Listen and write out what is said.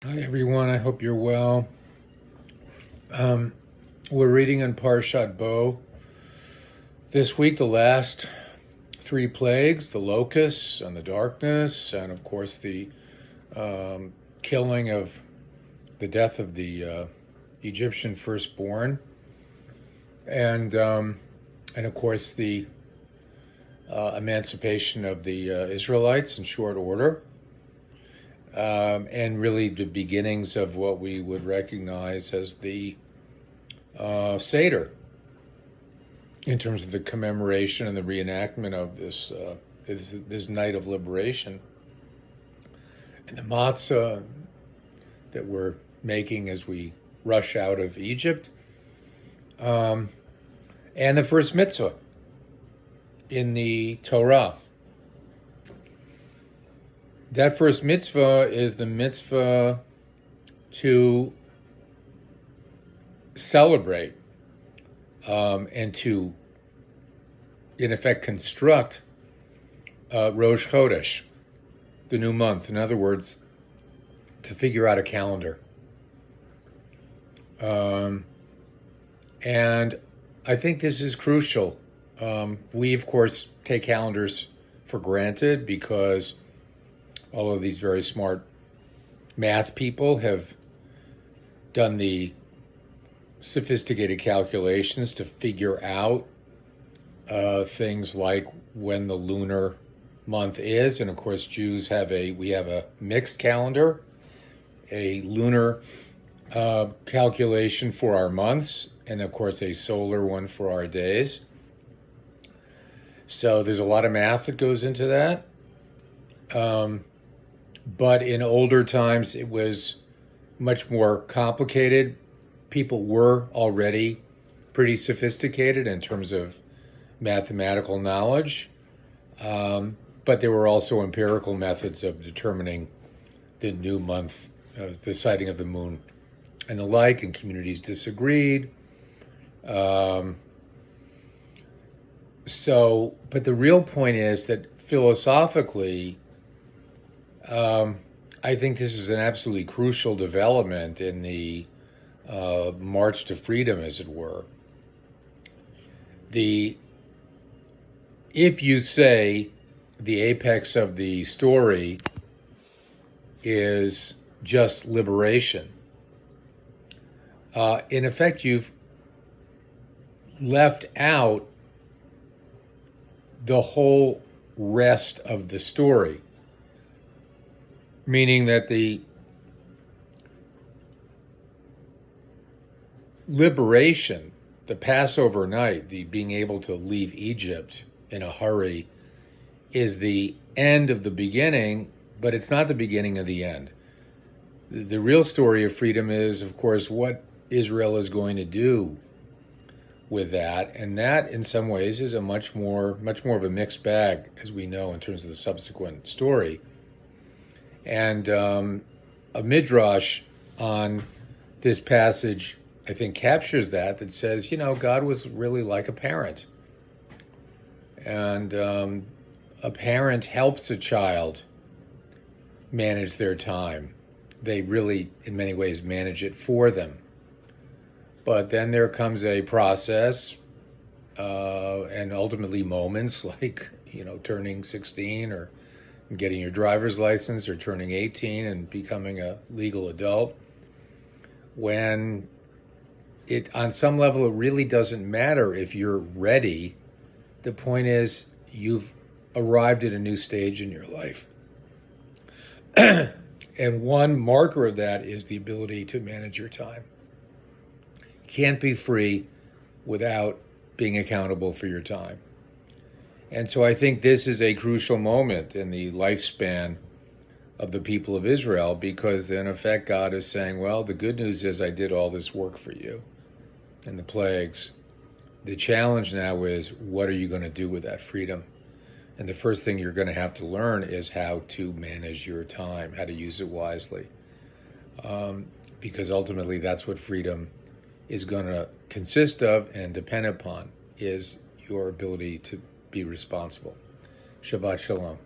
Hi, everyone. I hope you're well. We're reading in Parshat Bo this week, the last three plagues, the locusts and the darkness, and of course the killing of the death of the Egyptian firstborn, and of course the emancipation of the Israelites in short order. And really the beginnings of what we would recognize as the Seder, in terms of the commemoration and the reenactment of this night of liberation. And the matzah that we're making as we rush out of Egypt, and the first mitzvah in the Torah. That first mitzvah is the mitzvah to celebrate and to, in effect, construct Rosh Chodesh, the new month. In other words, to figure out a calendar. And I think this is crucial. We, of course, take calendars for granted because all of these very smart math people have done the sophisticated calculations to figure out things like when the lunar month is. And of course, Jews we have a mixed calendar, a lunar calculation for our months, and of course a solar one for our days. So there's a lot of math that goes into that. But in older times, it was much more complicated. People were already pretty sophisticated in terms of mathematical knowledge, but there were also empirical methods of determining the new month, the sighting of the moon, and the like, and communities disagreed. But the real point is that philosophically, I think this is an absolutely crucial development in the march to freedom, as it were. If you say the apex of the story is just liberation, in effect, you've left out the whole rest of the story. Meaning that the liberation, the Passover night, the being able to leave Egypt in a hurry, is the end of the beginning, but it's not the beginning of the end. The real story of freedom is, of course, what Israel is going to do with that, and that, in some ways, is a much more of a mixed bag, as we know, in terms of the subsequent story. And a midrash on this passage, I think, captures that says, God was really like a parent. And a parent helps a child manage their time. They really, in many ways, manage it for them. But then there comes a process and ultimately moments like, turning 16 or getting your driver's license or turning 18 and becoming a legal adult, when on some level, it really doesn't matter if you're ready. The point is, you've arrived at a new stage in your life. And one marker of that is the ability to manage your time. You can't be free without being accountable for your time. And so I think this is a crucial moment in the lifespan of the people of Israel, because in effect God is saying, well, the good news is I did all this work for you and the plagues. The challenge now is, what are you going to do with that freedom? And the first thing you're going to have to learn is how to manage your time, how to use it wisely. Because ultimately that's what freedom is going to consist of and depend upon, is your ability to be responsible. Shabbat Shalom.